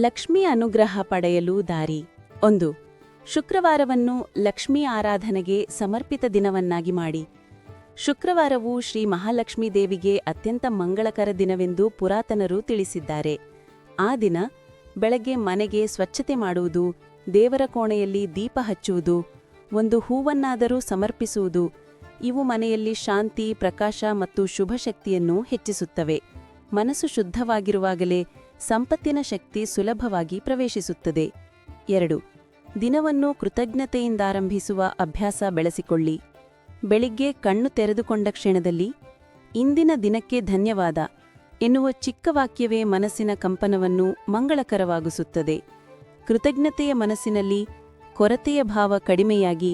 ಲಕ್ಷ್ಮಿ ಅನುಗ್ರಹ ಪಡೆಯಲು ದಾರಿ 1. ಶುಕ್ರವಾರವನ್ನು ಲಕ್ಷ್ಮೀ ಆರಾಧನೆಗೆ ಸಮರ್ಪಿತ ದಿನವನ್ನಾಗಿ ಮಾಡಿ. ಶುಕ್ರವಾರವು ಶ್ರೀ ಮಹಾಲಕ್ಷ್ಮೀ ದೇವಿಗೆ ಅತ್ಯಂತ ಮಂಗಳಕರ ದಿನವೆಂದು ಪುರಾತನರು ತಿಳಿಸಿದ್ದಾರೆ. ಆ ದಿನ ಬೆಳಗ್ಗೆ ಮನೆಗೆ ಸ್ವಚ್ಛತೆ ಮಾಡುವುದು, ದೇವರ ಕೋಣೆಯಲ್ಲಿ ದೀಪ ಹಚ್ಚುವುದು, ಒಂದು ಹೂವನ್ನಾದರೂ ಸಮರ್ಪಿಸುವುದು ಇವು ಮನೆಯಲ್ಲಿ ಶಾಂತಿ, ಪ್ರಕಾಶ ಮತ್ತು ಶುಭಶಕ್ತಿಯನ್ನು ಹೆಚ್ಚಿಸುತ್ತವೆ. ಮನಸ್ಸು ಶುದ್ಧವಾಗಿರುವಾಗಲೇ ಸಂಪತ್ತಿನ ಶಕ್ತಿ ಸುಲಭವಾಗಿ ಪ್ರವೇಶಿಸುತ್ತದೆ. 2. ದಿನವನ್ನು ಕೃತಜ್ಞತೆಯಿಂದಾರಂಭಿಸುವ ಅಭ್ಯಾಸ ಬೆಳೆಸಿಕೊಳ್ಳಿ. ಬೆಳಿಗ್ಗೆ ಕಣ್ಣು ತೆರೆದುಕೊಂಡ ಕ್ಷಣದಲ್ಲಿ ಇಂದಿನ ದಿನಕ್ಕೆ ಧನ್ಯವಾದ ಎನ್ನುವ ಚಿಕ್ಕ ವಾಕ್ಯವೇ ಮನಸ್ಸಿನ ಕಂಪನವನ್ನು ಮಂಗಳಕರವಾಗಿಸುತ್ತದೆ. ಕೃತಜ್ಞತೆಯ ಮನಸ್ಸಿನಲ್ಲಿ ಕೊರತೆಯ ಭಾವ ಕಡಿಮೆಯಾಗಿ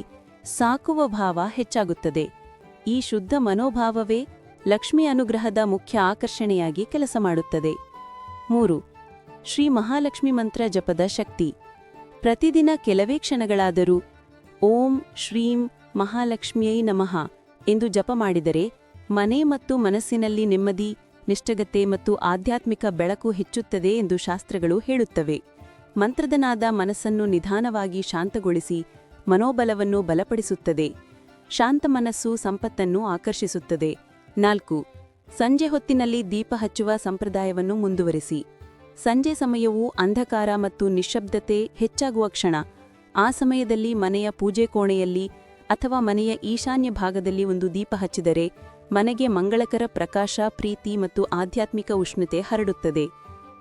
ಸಾಕುವ ಭಾವ ಹೆಚ್ಚಾಗುತ್ತದೆ. ಈ ಶುದ್ಧ ಮನೋಭಾವವೇ ಲಕ್ಷ್ಮಿ ಅನುಗ್ರಹದ ಮುಖ್ಯ ಆಕರ್ಷಣೆಯಾಗಿ ಕೆಲಸ ಮಾಡುತ್ತದೆ. 3. ಶ್ರೀ ಮಹಾಲಕ್ಷ್ಮಿ ಮಂತ್ರ ಜಪದ ಶಕ್ತಿ. ಪ್ರತಿದಿನ ಕೆಲವೇ ಕ್ಷಣಗಳಾದರೂ ಓಂ ಶ್ರೀಂ ಮಹಾಲಕ್ಷ್ಮಿಯೈ ನಮಃ ಎಂದು ಜಪ ಮಾಡಿದರೆ ಮನೆ ಮತ್ತು ಮನಸ್ಸಿನಲ್ಲಿ ನೆಮ್ಮದಿ, ನಿಷ್ಠಗತೆ ಮತ್ತು ಆಧ್ಯಾತ್ಮಿಕ ಬೆಳಕು ಹೆಚ್ಚುತ್ತದೆ ಎಂದು ಶಾಸ್ತ್ರಗಳು ಹೇಳುತ್ತವೆ. ಮಂತ್ರದ ನಾದ ಮನಸ್ಸನ್ನು ನಿಧಾನವಾಗಿ ಶಾಂತಗೊಳಿಸಿ ಮನೋಬಲವನ್ನು ಬಲಪಡಿಸುತ್ತದೆ. ಶಾಂತ ಮನಸ್ಸು ಸಂಪತ್ತನ್ನು ಆಕರ್ಷಿಸುತ್ತದೆ. 4. ಸಂಜೆ ಹೊತ್ತಿನಲ್ಲಿ ದೀಪ ಹಚ್ಚುವ ಸಂಪ್ರದಾಯವನ್ನು ಮುಂದುವರಿಸಿ. ಸಂಜೆ ಸಮಯವು ಅಂಧಕಾರ ಮತ್ತು ನಿಶ್ಶಬ್ದತೆ ಹೆಚ್ಚಾಗುವ ಕ್ಷಣ. ಆ ಸಮಯದಲ್ಲಿ ಮನೆಯ ಪೂಜೆ ಕೋಣೆಯಲ್ಲಿ ಅಥವಾ ಮನೆಯ ಈಶಾನ್ಯ ಭಾಗದಲ್ಲಿ ಒಂದು ದೀಪ ಹಚ್ಚಿದರೆ ಮನೆಗೆ ಮಂಗಳಕರ ಪ್ರಕಾಶ, ಪ್ರೀತಿ ಮತ್ತು ಆಧ್ಯಾತ್ಮಿಕ ಉಷ್ಣತೆ ಹರಡುತ್ತದೆ.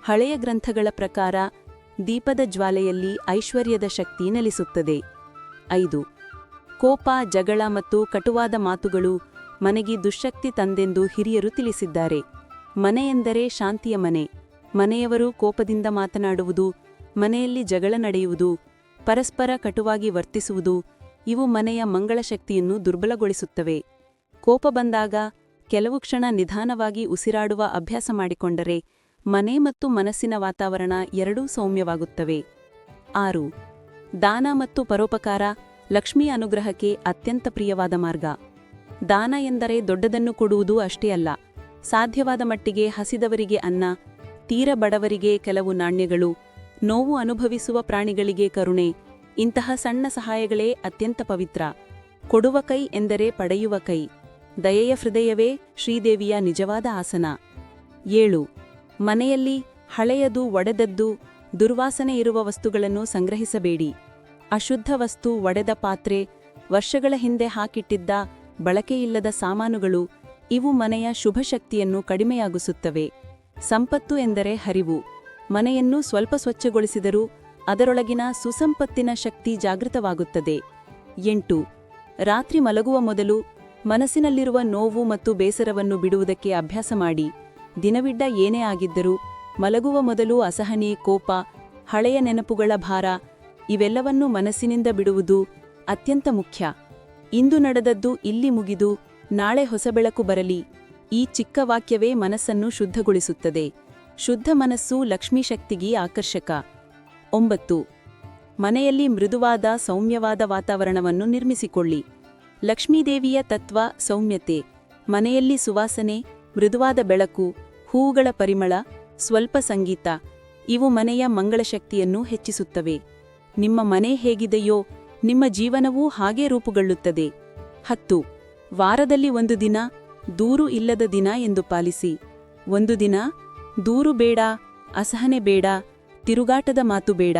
ಹಳೆಯ ಗ್ರಂಥಗಳ ಪ್ರಕಾರ ದೀಪದ ಜ್ವಾಲೆಯಲ್ಲಿ ಐಶ್ವರ್ಯದ ಶಕ್ತಿ ನೆಲೆಸುತ್ತದೆ. 5. ಕೋಪ, ಜಗಳ ಮತ್ತು ಕಟುವಾದ ಮಾತುಗಳು ಮನೆಗೆ ದುಶ್ಶಕ್ತಿ ತಂದೆಂದು ಹಿರಿಯರು ತಿಳಿಸಿದ್ದಾರೆ. ಮನೆಯೆಂದರೆ ಶಾಂತಿಯ ಮನೆ. ಮನೆಯವರು ಕೋಪದಿಂದ ಮಾತನಾಡುವುದು, ಮನೆಯಲ್ಲಿ ಜಗಳ ನಡೆಯುವುದು, ಪರಸ್ಪರ ಕಟುವಾಗಿ ವರ್ತಿಸುವುದು ಇವು ಮನೆಯ ಮಂಗಳ ಶಕ್ತಿಯನ್ನು ದುರ್ಬಲಗೊಳಿಸುತ್ತವೆ. ಕೋಪ ಬಂದಾಗ ಕೆಲವು ಕ್ಷಣ ನಿಧಾನವಾಗಿ ಉಸಿರಾಡುವ ಅಭ್ಯಾಸ ಮಾಡಿಕೊಂಡರೆ ಮನೆ ಮತ್ತು ಮನಸ್ಸಿನ ವಾತಾವರಣ ಎರಡೂ ಸೌಮ್ಯವಾಗುತ್ತವೆ. 6. ದಾನ ಮತ್ತು ಪರೋಪಕಾರ ಲಕ್ಷ್ಮೀ ಅನುಗ್ರಹಕ್ಕೆ ಅತ್ಯಂತ ಪ್ರಿಯವಾದ ಮಾರ್ಗ. ದಾನ ಎಂದರೆ ದೊಡ್ಡದನ್ನು ಕೊಡುವುದು ಅಷ್ಟೇ ಅಲ್ಲ. ಸಾಧ್ಯವಾದ ಮಟ್ಟಿಗೆ ಹಸಿದವರಿಗೆ ಅನ್ನ, ತೀರ ಬಡವರಿಗೆ ಕೆಲವು ನಾಣ್ಯಗಳು, ನೋವು ಅನುಭವಿಸುವ ಪ್ರಾಣಿಗಳಿಗೆ ಕರುಣೆ ಇಂತಹ ಸಣ್ಣ ಸಹಾಯಗಳೇ ಅತ್ಯಂತ ಪವಿತ್ರ. ಕೊಡುವ ಕೈ ಎಂದರೆ ಪಡೆಯುವ ಕೈ. ದಯೆಯ ಹೃದಯವೇ ಶ್ರೀದೇವಿಯ ನಿಜವಾದ ಆಸನ. 7. ಮನೆಯಲ್ಲಿ ಹಳೆಯದು, ಒಡೆದದ್ದು, ದುರ್ವಾಸನೆ ಇರುವ ವಸ್ತುಗಳನ್ನು ಸಂಗ್ರಹಿಸಬೇಡಿ. ಅಶುದ್ಧ ವಸ್ತು, ಒಡೆದ ಪಾತ್ರೆ, ವರ್ಷಗಳ ಹಿಂದೆ ಹಾಕಿಟ್ಟಿದ್ದ ಬಳಕೆಯಿಲ್ಲದ ಸಾಮಾನುಗಳು ಇವು ಮನೆಯ ಶುಭಶಕ್ತಿಯನ್ನು ಕಡಿಮೆಯಾಗಿಸುತ್ತವೆ. ಸಂಪತ್ತು ಎಂದರೆ ಹರಿವು. ಮನೆಯನ್ನು ಸ್ವಲ್ಪ ಸ್ವಚ್ಛಗೊಳಿಸಿದರೂ ಅದರೊಳಗಿನ ಸುಸಂಪತ್ತಿನ ಶಕ್ತಿ ಜಾಗೃತವಾಗುತ್ತದೆ. 8. ರಾತ್ರಿ ಮಲಗುವ ಮೊದಲು ಮನಸ್ಸಿನಲ್ಲಿರುವ ನೋವು ಮತ್ತು ಬೇಸರವನ್ನು ಬಿಡುವುದಕ್ಕೆ ಅಭ್ಯಾಸ ಮಾಡಿ. ದಿನವಿಡ್ಡ ಏನೇ ಆಗಿದ್ದರೂ ಮಲಗುವ ಮೊದಲು ಅಸಹನೆ, ಕೋಪ, ಹಳೆಯ ನೆನಪುಗಳ ಭಾರ ಇವೆಲ್ಲವನ್ನೂ ಮನಸ್ಸಿನಿಂದ ಬಿಡುವುದು ಅತ್ಯಂತ ಮುಖ್ಯ. ಇಂದು ನಡೆದದ್ದು ಇಲ್ಲಿ ಮುಗಿದು ನಾಳೆ ಹೊಸ ಬೆಳಕು ಬರಲಿ ಈ ಚಿಕ್ಕ ವಾಕ್ಯವೇ ಮನಸ್ಸನ್ನು ಶುದ್ಧಗೊಳಿಸುತ್ತದೆ. ಶುದ್ಧ ಮನಸ್ಸು ಲಕ್ಷ್ಮೀ ಶಕ್ತಿಗೆ ಆಕರ್ಷಕ. 9. ಮನೆಯಲ್ಲಿ ಮೃದುವಾದ, ಸೌಮ್ಯವಾದ ವಾತಾವರಣವನ್ನು ನಿರ್ಮಿಸಿಕೊಳ್ಳಿ. ಲಕ್ಷ್ಮೀದೇವಿಯ ತತ್ವ ಸೌಮ್ಯತೆ. ಮನೆಯಲ್ಲಿ ಸುವಾಸನೆ, ಮೃದುವಾದ ಬೆಳಕು, ಹೂವುಗಳ ಪರಿಮಳ, ಸ್ವಲ್ಪ ಸಂಗೀತ ಇವು ಮನೆಯ ಮಂಗಳಶಕ್ತಿಯನ್ನು ಹೆಚ್ಚಿಸುತ್ತವೆ. ನಿಮ್ಮ ಮನೆ ಹೇಗಿದೆಯೋ ನಿಮ್ಮ ಜೀವನವೂ ಹಾಗೇ ರೂಪುಗೊಳ್ಳುತ್ತದೆ. 10. ವಾರದಲ್ಲಿ ಒಂದು ದಿನ ದೂರು ಇಲ್ಲದ ದಿನ ಎಂದು ಪಾಲಿಸಿ. ಒಂದು ದಿನ ದೂರು ಬೇಡ, ಅಸಹನೆ ಬೇಡ, ತಿರುಗಾಟದ ಮಾತು ಬೇಡ.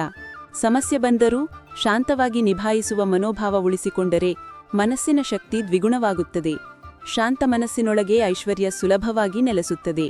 ಸಮಸ್ಯೆ ಬಂದರೂ ಶಾಂತವಾಗಿ ನಿಭಾಯಿಸುವ ಮನೋಭಾವ ಉಳಿಸಿಕೊಂಡರೆ ಮನಸ್ಸಿನ ಶಕ್ತಿ ದ್ವಿಗುಣವಾಗುತ್ತದೆ. ಶಾಂತ ಮನಸ್ಸಿನೊಳಗೆ ಐಶ್ವರ್ಯ ಸುಲಭವಾಗಿ ನೆಲೆಸುತ್ತದೆ.